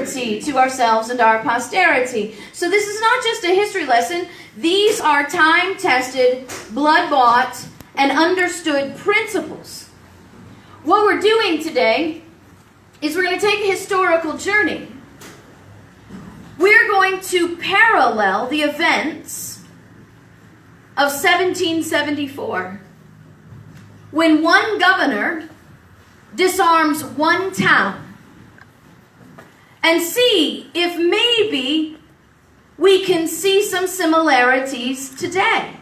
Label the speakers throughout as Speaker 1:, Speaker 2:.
Speaker 1: liberty to ourselves and our posterity. So this is not just a history lesson. These are time-tested, blood-bought, and understood principles. What we're doing today is we're going to take a historical journey. We're going to parallel the events of 1774, when one governor disarms one town, and see if maybe we can see some similarities today.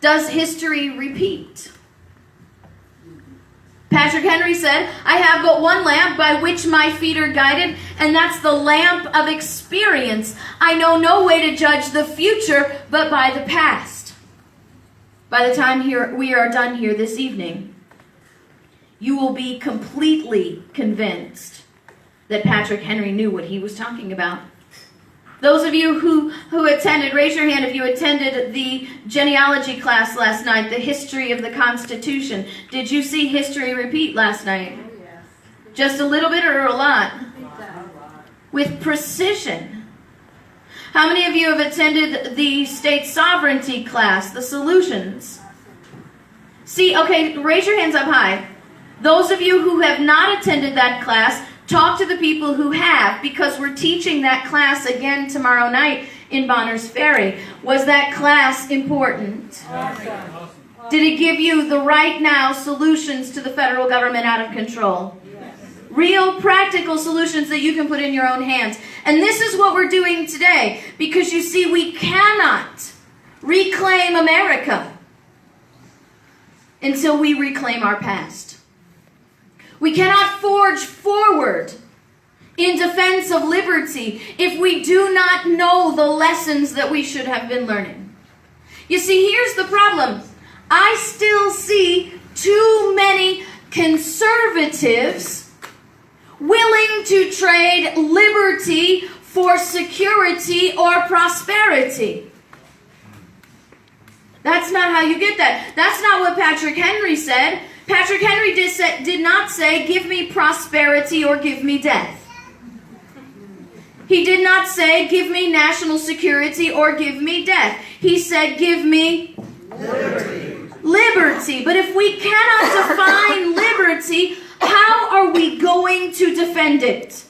Speaker 1: Does history repeat? Patrick Henry said, "I have but one lamp by which my feet are guided, and that's the lamp of experience. I know no way to judge the future but by the past." By the time we are done here this evening, you will be completely convinced that Patrick Henry knew what he was talking about. Those of you who attended, raise your hand if you attended the genealogy class last night, the history of the Constitution. Did you see history repeat last night?
Speaker 2: Yes.
Speaker 1: Just a little bit or a lot? With precision. How many of you have attended the state sovereignty class, the solutions? See, okay, raise your hands up high. Those of you who have not attended that class, talk to the people who have, because we're teaching that class again tomorrow night in Bonners Ferry. Was that class important?
Speaker 2: Awesome.
Speaker 1: Did it give you the right now solutions to the federal government out of control?
Speaker 2: Yes.
Speaker 1: Real practical solutions that you can put in your own hands. And this is what we're doing today, because you see, we cannot reclaim America until we reclaim our past. We cannot forge forward in defense of liberty if we do not know the lessons that we should have been learning. You see, here's the problem. I still see too many conservatives willing to trade liberty for security or prosperity. That's not how you get that. That's not what Patrick Henry said. Patrick Henry did not say, "Give me prosperity or give me death." He did not say, "Give me national security or give me death." He said, "Give me
Speaker 2: Liberty.
Speaker 1: liberty." But if we cannot define liberty, how are we going to defend it?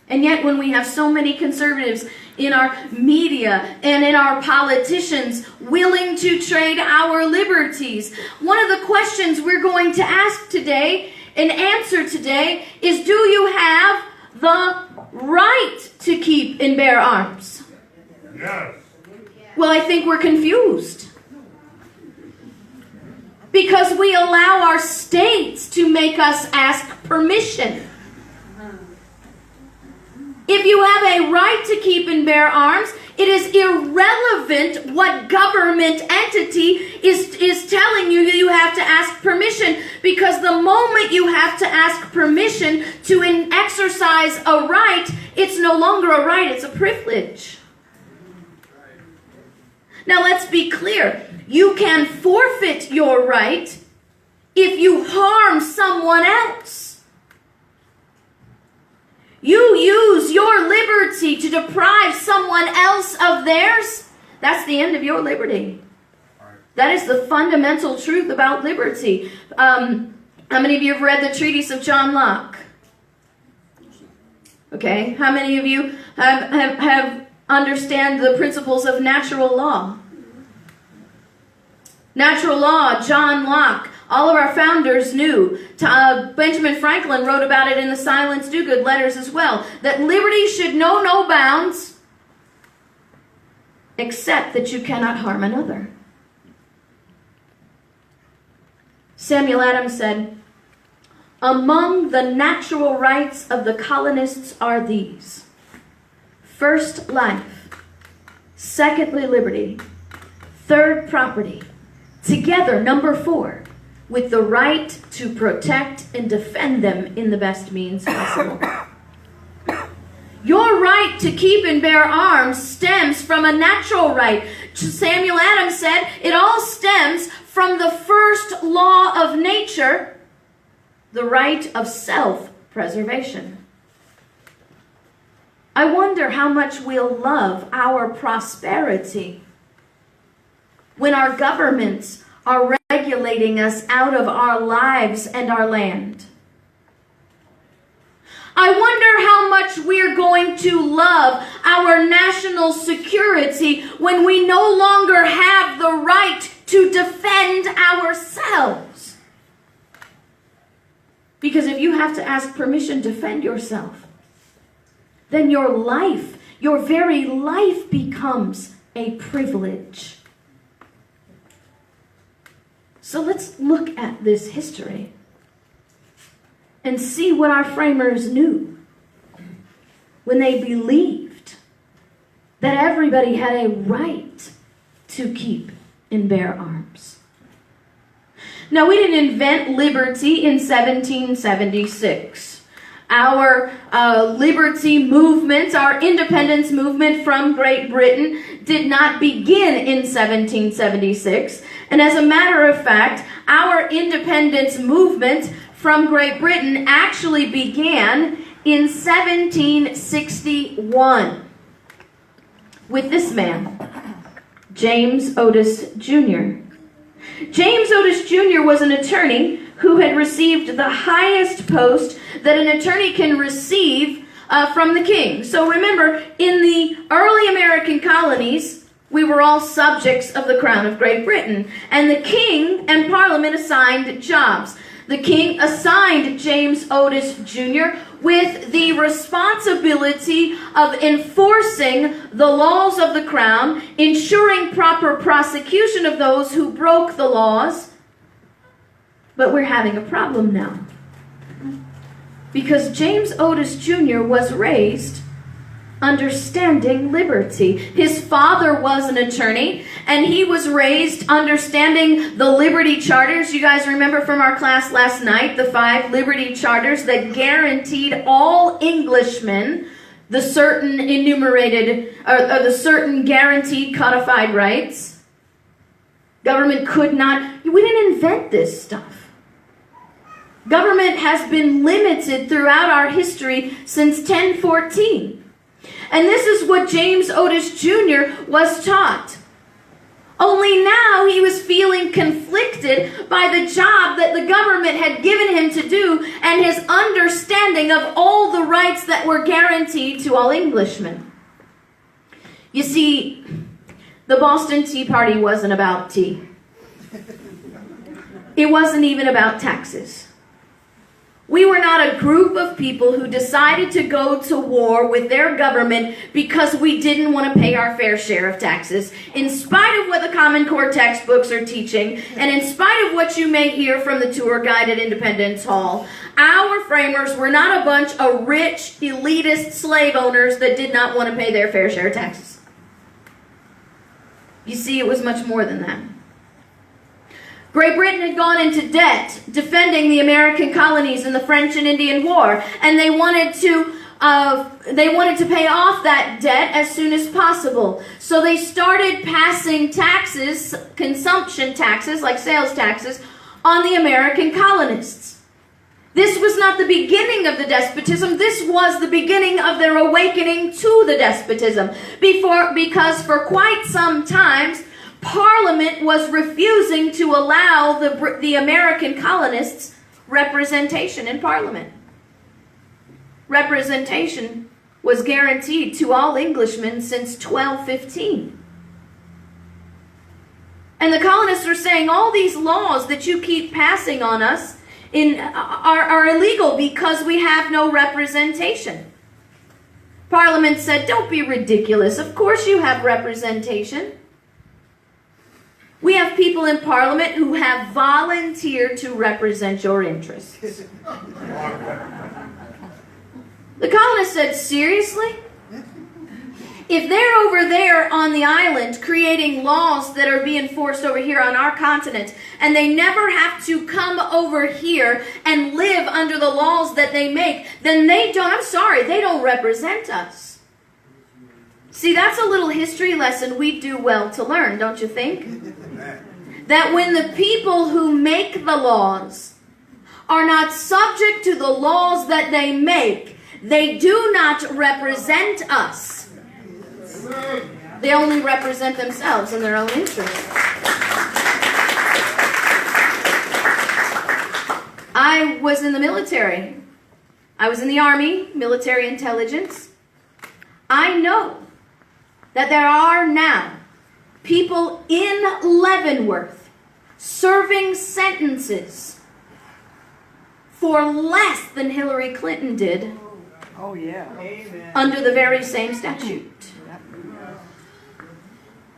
Speaker 1: And yet when we have so many conservatives in our media and in our politicians willing to trade our liberties, one of the questions we're going to ask today and answer today is, do you have the right to keep and bear arms?
Speaker 2: Yes.
Speaker 1: Well, I think we're confused, because we allow our states to make us ask permission. If you have a right to keep and bear arms, it is irrelevant what government entity is telling you you have to ask permission, because the moment you have to ask permission to exercise a right, it's no longer a right, it's a privilege. Now let's be clear. You can forfeit your right if you harm someone else. You use your liberty to deprive someone else of theirs, that's the end of your liberty. That is the fundamental truth about liberty. How many of you have read the treatise of John Locke? Okay. How many of you have understand the principles of natural law? Natural law, John Locke. All of our founders knew. Benjamin Franklin wrote about it in the Silence Do-Good letters as well, that liberty should know no bounds except that you cannot harm another. Samuel Adams said, "Among the natural rights of the colonists are these: first, life; secondly, liberty; third, property; together, number 4, with the right to protect and defend them in the best means possible." Your right to keep and bear arms stems from a natural right. Samuel Adams said it all stems from the first law of nature, the right of preservation. I wonder how much we'll love our prosperity when our governments are regulating us out of our lives and our land. I wonder how much we're going to love our national security when we no longer have the right to defend ourselves. Because if you have to ask permission to defend yourself, then your life, your very life becomes a privilege. So let's look at this history and see what our framers knew when they believed that everybody had a right to keep and bear arms. Now, we didn't invent liberty in 1776. Our liberty movement, our independence movement from Great Britain did not begin in 1776. And as a matter of fact, our independence movement from Great Britain actually began in 1761 with this man, James Otis Jr. James Otis Jr. was an attorney who had received the highest post that an attorney can receive from the king. So remember, in the early American colonies, we were all subjects of the crown of Great Britain. And the king and parliament assigned jobs. The king assigned James Otis Jr. with the responsibility of enforcing the laws of the crown, ensuring proper prosecution of those who broke the laws. But we're having a problem now, because James Otis Jr. was raised understanding liberty. His father was an attorney, and he was raised understanding the Liberty Charters. You guys remember from our class last night, the 5 Liberty Charters that guaranteed all Englishmen the certain enumerated, or the certain guaranteed codified rights. Government could not, we didn't invent this stuff. Government has been limited throughout our history since 1014. And this is what James Otis Jr. was taught. Only now he was feeling conflicted by the job that the government had given him to do and his understanding of all the rights that were guaranteed to all Englishmen. You see, the Boston Tea Party wasn't about tea. It wasn't even about taxes. We were not a group of people who decided to go to war with their government because we didn't want to pay our fair share of taxes. In spite of what the Common Core textbooks are teaching, and in spite of what you may hear from the tour guide at Independence Hall, our framers were not a bunch of rich, elitist slave owners that did not want to pay their fair share of taxes. You see, it was much more than that. Great Britain had gone into debt defending the American colonies in the French and Indian War, and they wanted to pay off that debt as soon as possible. So they started passing taxes, consumption taxes, like sales taxes, on the American colonists. This was not the beginning of the despotism. This was the beginning of their awakening to the despotism. Because for quite some time, Parliament was refusing to allow the American colonists representation in Parliament. Representation was guaranteed to all Englishmen since 1215. And the colonists were saying, all these laws that you keep passing on us are illegal because we have no representation. Parliament said, don't be ridiculous. Of course you have representation. We have people in Parliament who have volunteered to represent your interests. The colonists said, seriously? If they're over there on the island creating laws that are being enforced over here on our continent, and they never have to come over here and live under the laws that they make, then they don't represent us. See, that's a little history lesson we do well to learn, don't you think? That when the people who make the laws are not subject to the laws that they make. They do not represent us. They only represent themselves and their own interests. I was in the military. I was in the Army, military intelligence. I know that there are now people in Leavenworth serving sentences for less than Hillary Clinton did.
Speaker 3: Oh, yeah.
Speaker 1: Under the very same statute.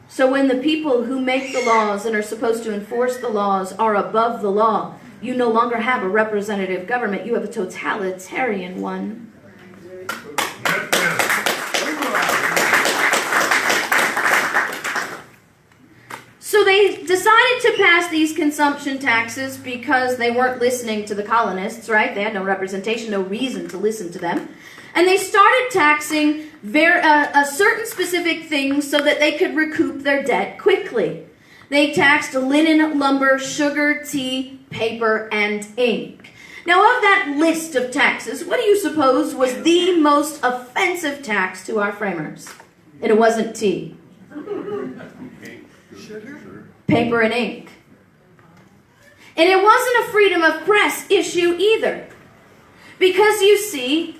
Speaker 1: So when the people who make the laws and are supposed to enforce the laws are above the law, you no longer have a representative government. You have a totalitarian one. So they decided to pass these consumption taxes because they weren't listening to the colonists, right? They had no representation, no reason to listen to them. And they started taxing certain specific things so that they could recoup their debt quickly. They taxed linen, lumber, sugar, tea, paper, and ink. Now, of that list of taxes, what do you suppose was the most offensive tax to our framers? And it wasn't tea.
Speaker 3: Sugar?
Speaker 1: Paper and ink. And it wasn't a freedom of press issue either. Because you see,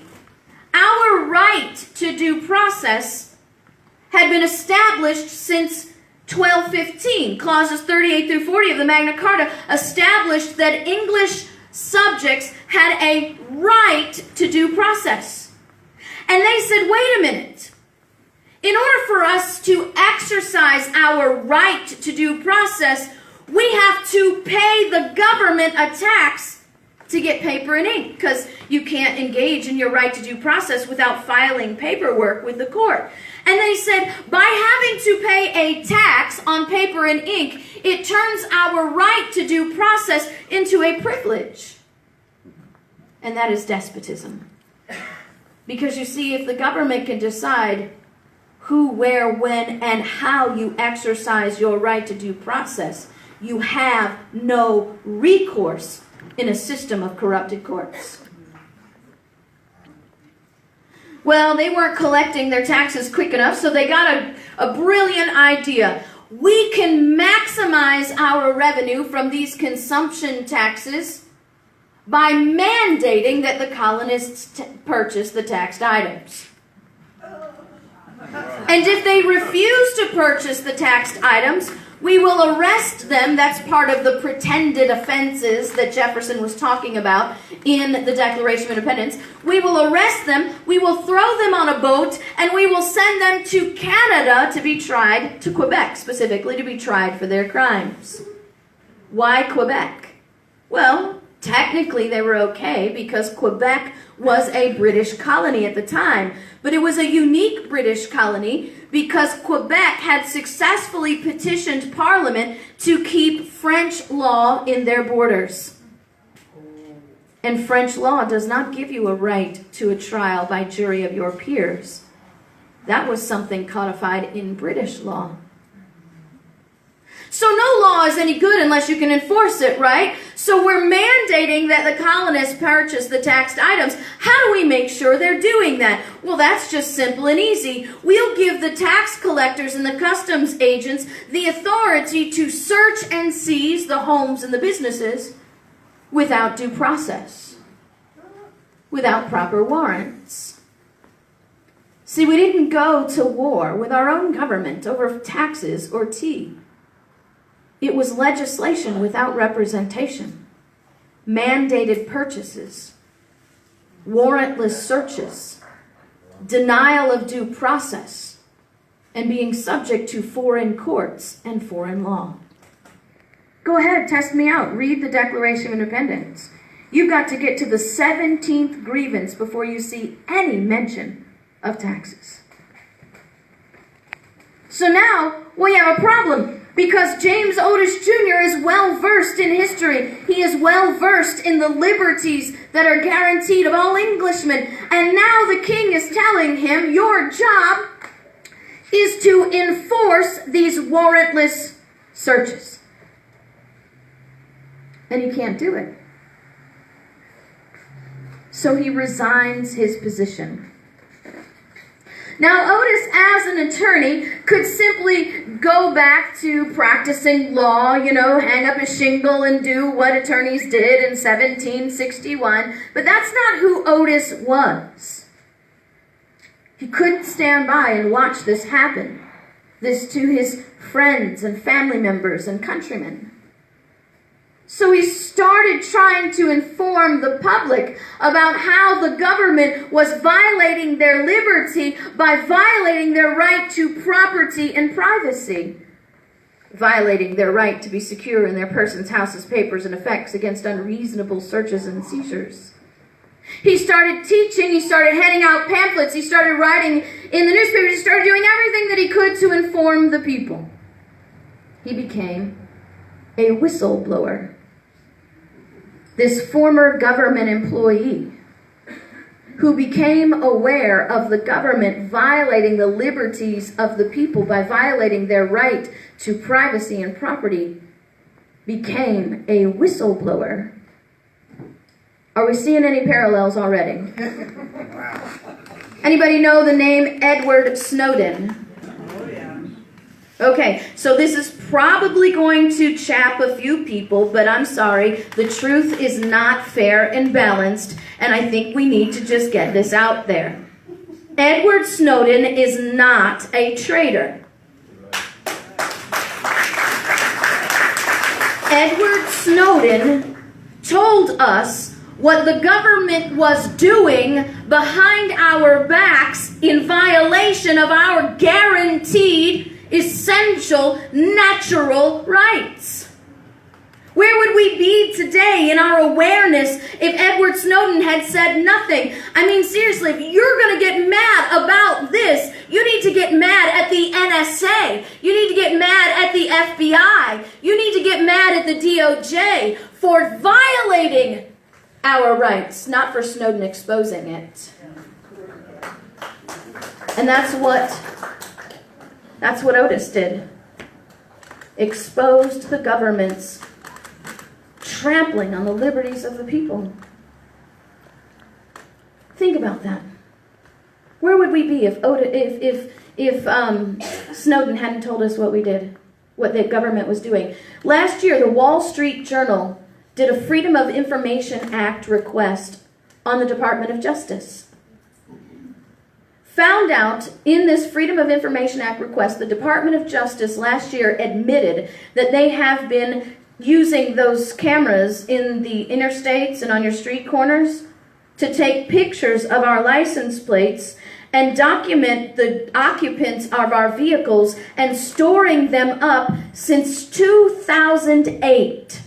Speaker 1: our right to due process had been established since 1215. Clauses 38 through 40 of the Magna Carta established that English subjects had a right to due process. And they said, wait a minute. In order for us to exercise our right to due process, we have to pay the government a tax to get paper and ink, because you can't engage in your right to due process without filing paperwork with the court. And they said, by having to pay a tax on paper and ink, it turns our right to due process into a privilege. And that is despotism. Because you see, if the government can decide who, where, when, and how you exercise your right to due process, you have no recourse in a system of corrupted courts. Well, they weren't collecting their taxes quick enough, so they got a brilliant idea. We can maximize our revenue from these consumption taxes by mandating that the colonists purchase the taxed items. And if they refuse to purchase the taxed items, we will arrest them. That's part of the pretended offenses that Jefferson was talking about in the Declaration of Independence. We will arrest them, we will throw them on a boat, and we will send them to Canada to be tried, to Quebec specifically, to be tried for their crimes. Why Quebec? Well, technically they were okay because Quebec was a British colony at the time. But it was a unique British colony because Quebec had successfully petitioned Parliament to keep French law in their borders. And French law does not give you a right to a trial by jury of your peers. That was something codified in British law. So no law is any good unless you can enforce it, right? So we're mandating that the colonists purchase the taxed items. How do we make sure they're doing that? Well, that's just simple and easy. We'll give the tax collectors and the customs agents the authority to search and seize the homes and the businesses without due process, without proper warrants. See, we didn't go to war with our own government over taxes or tea. It was legislation without representation, mandated purchases, warrantless searches, denial of due process, and being subject to foreign courts and foreign law. Go ahead, test me out. Read the Declaration of Independence. You've got to get to the 17th grievance before you see any mention of taxes. So now we have a problem. Because James Otis Jr. is well-versed in history. He is well-versed in the liberties that are guaranteed of all Englishmen. And now the king is telling him, your job is to enforce these warrantless searches. And he can't do it. So he resigns his position. Now, Otis, as an attorney, could simply go back to practicing law, hang up a shingle and do what attorneys did in 1761, but that's not who Otis was. He couldn't stand by and watch this happen, this to his friends and family members and countrymen. So he started trying to inform the public about how the government was violating their liberty by violating their right to property and privacy, violating their right to be secure in their persons, houses, papers, and effects against unreasonable searches and seizures. He started teaching, he started handing out pamphlets, he started writing in the newspapers, he started doing everything that he could to inform the people. He became a whistleblower. This former government employee who became aware of the government violating the liberties of the people by violating their right to privacy and property became a whistleblower. Are we seeing any parallels already? Anybody know the name Edward Snowden? Okay, so this is probably going to chap a few people, but I'm sorry, the truth is not fair and balanced, and I think we need to just get this out there. Edward Snowden is not a traitor. Edward Snowden told us what the government was doing behind our backs in violation of our guaranteed essential natural rights. Where would we be today in our awareness if Edward Snowden had said nothing? I mean, seriously, if you're going to get mad about this, you need to get mad at the NSA. You need to get mad at the FBI. You need to get mad at the DOJ for violating our rights, not for Snowden exposing it. And that's what Otis did. Exposed the government's trampling on the liberties of the people. Think about that. Where would we be if Snowden hadn't told us what we did, what the government was doing? Last year, the Wall Street Journal did a Freedom of Information Act request on the Department of Justice. Found out in this Freedom of Information Act request, the Department of Justice last year admitted that they have been using those cameras in the interstates and on your street corners to take pictures of our license plates and document the occupants of our vehicles and storing them up since 2008.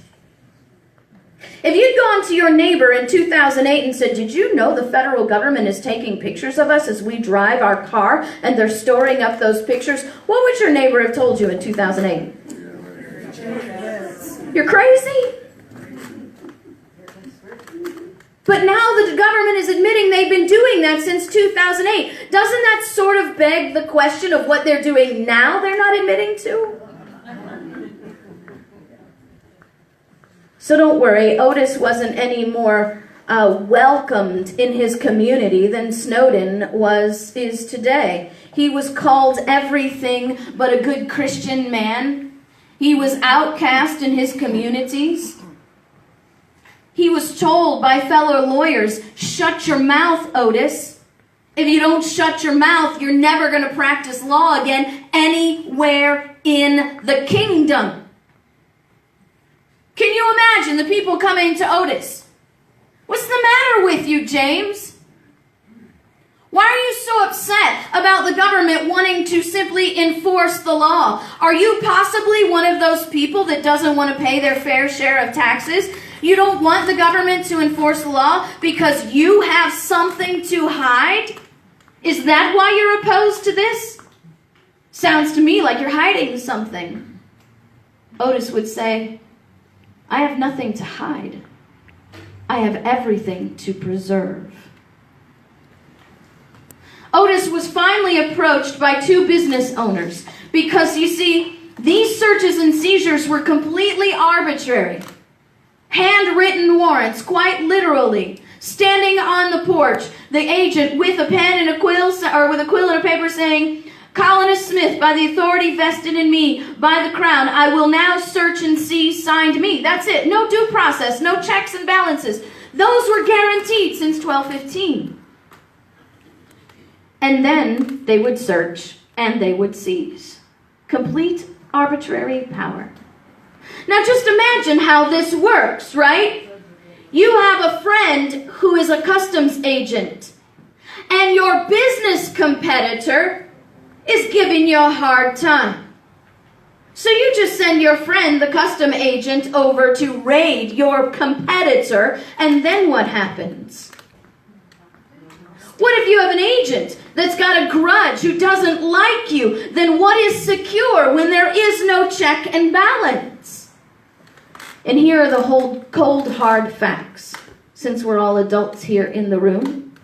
Speaker 1: If you'd gone to your neighbor in 2008 and said, "Did you know the federal government is taking pictures of us as we drive our car and they're storing up those pictures?" what would your neighbor have told you in 2008? You're crazy? But now the government is admitting they've been doing that since 2008. Doesn't that sort of beg the question of what they're doing now they're not admitting to? So don't worry, Otis wasn't any more welcomed in his community than Snowden is today. He was called everything but a good Christian man. He was outcast in his communities. He was told by fellow lawyers, "Shut your mouth, Otis. If you don't shut your mouth, you're never going to practice law again anywhere in the kingdom." Can you imagine the people coming to Otis? "What's the matter with you, James? Why are you so upset about the government wanting to simply enforce the law? Are you possibly one of those people that doesn't want to pay their fair share of taxes? You don't want the government to enforce the law because you have something to hide? Is that why you're opposed to this? Sounds to me like you're hiding something." Otis would say, "I have nothing to hide. I have everything to preserve." Otis was finally approached by two business owners because, you see, these searches and seizures were completely arbitrary. Handwritten warrants, quite literally, Standing on the porch, the agent with a pen and a quill, or with a quill and a paper saying, Colonist Smith, by the authority vested in me by the crown, I will now search and see, signed me. That's it. No due process, no checks and balances. Those were guaranteed since 1215. And then they would search and they would seize. Complete arbitrary power. Now just imagine how this works, right? You have a friend who is a customs agent, and your business competitor is giving you a hard time. So you just send your friend, the custom agent, over to raid your competitor, and then what happens? What if you have an agent that's got a grudge, who doesn't like you? Then what is secure when there is no check and balance? And here are the whole cold, hard facts, since we're all adults here in the room.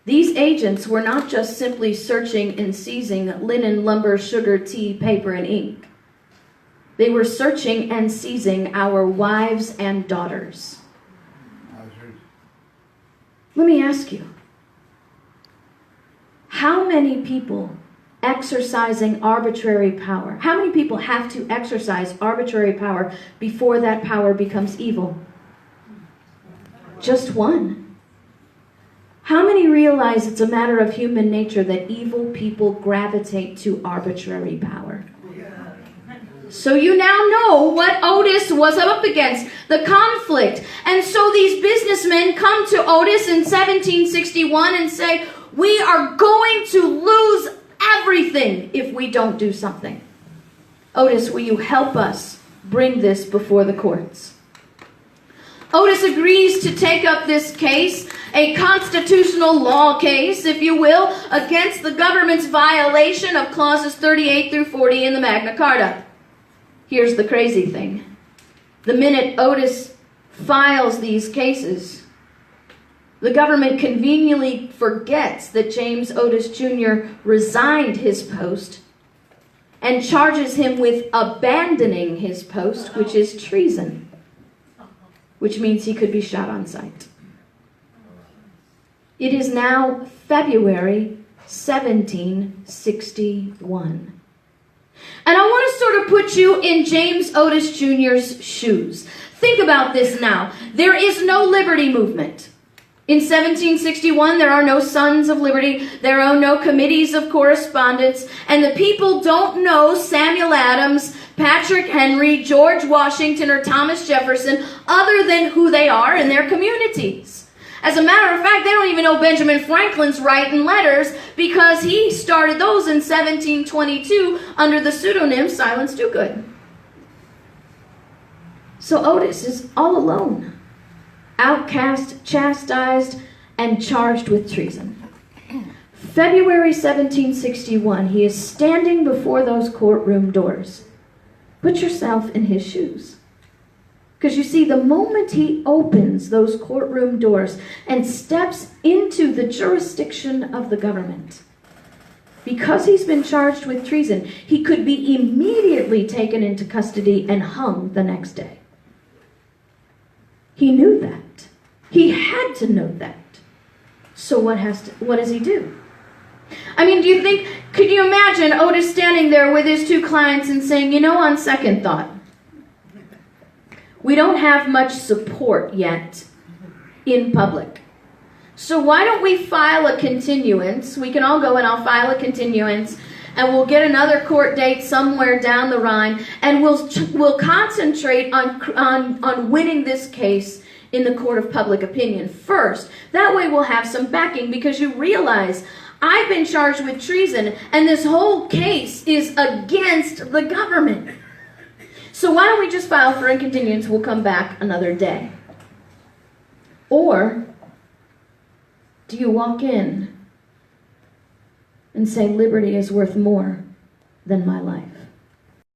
Speaker 1: These agents were not just simply searching and seizing linen, lumber, sugar, tea, paper, and ink. They were searching and seizing our wives and daughters. Let me ask you, how many people exercising arbitrary power, how many people have to exercise arbitrary power before that power becomes evil? Just one. How many realize it's a matter of human nature that evil people gravitate to arbitrary power? So you now know what Otis was up against, the conflict. And so these businessmen come to Otis in 1761 and say, we are going to lose everything if we don't do something. Otis, will you help us bring this before the courts? Otis agrees to take up this case, a constitutional law case, if you will, against the government's violation of clauses 38 through 40 in the Magna Carta. Here's the crazy thing. The minute Otis files these cases, the government conveniently forgets that James Otis Jr. resigned his post and charges him with abandoning his post, which is treason, which means he could be shot on sight. It is now February 1761. And I want to sort of put you in James Otis Jr.'s shoes. Think about this now. There is no liberty movement. In 1761, there are no Sons of Liberty. There are no committees of correspondence. And the people don't know Samuel Adams, Patrick Henry, George Washington, or Thomas Jefferson other than who they are in their communities. As a matter of fact, they don't even know Benjamin Franklin's writing letters because he started those in 1722 under the pseudonym Silence Dogood. So Otis is all alone, outcast, chastised, and charged with treason. February 1761, he is standing before those courtroom doors. Put yourself in his shoes. Because you see, the moment he opens those courtroom doors and steps into the jurisdiction of the government, because he's been charged with treason, he could be immediately taken into custody and hung the next day. He knew that. He had to know that. So what does he do? I mean, could you imagine Otis standing there with his two clients and saying, you know, on second thought, we don't have much support yet in public. So why don't we file a continuance? We can all go and I'll file a continuance and we'll get another court date somewhere down the Rhine and we'll concentrate on winning this case in the court of public opinion first. That way we'll have some backing because you realize I've been charged with treason and this whole case is against the government. So why don't we just file for a continuance? We'll come back another day. Or do you walk in and say liberty is worth more than my life?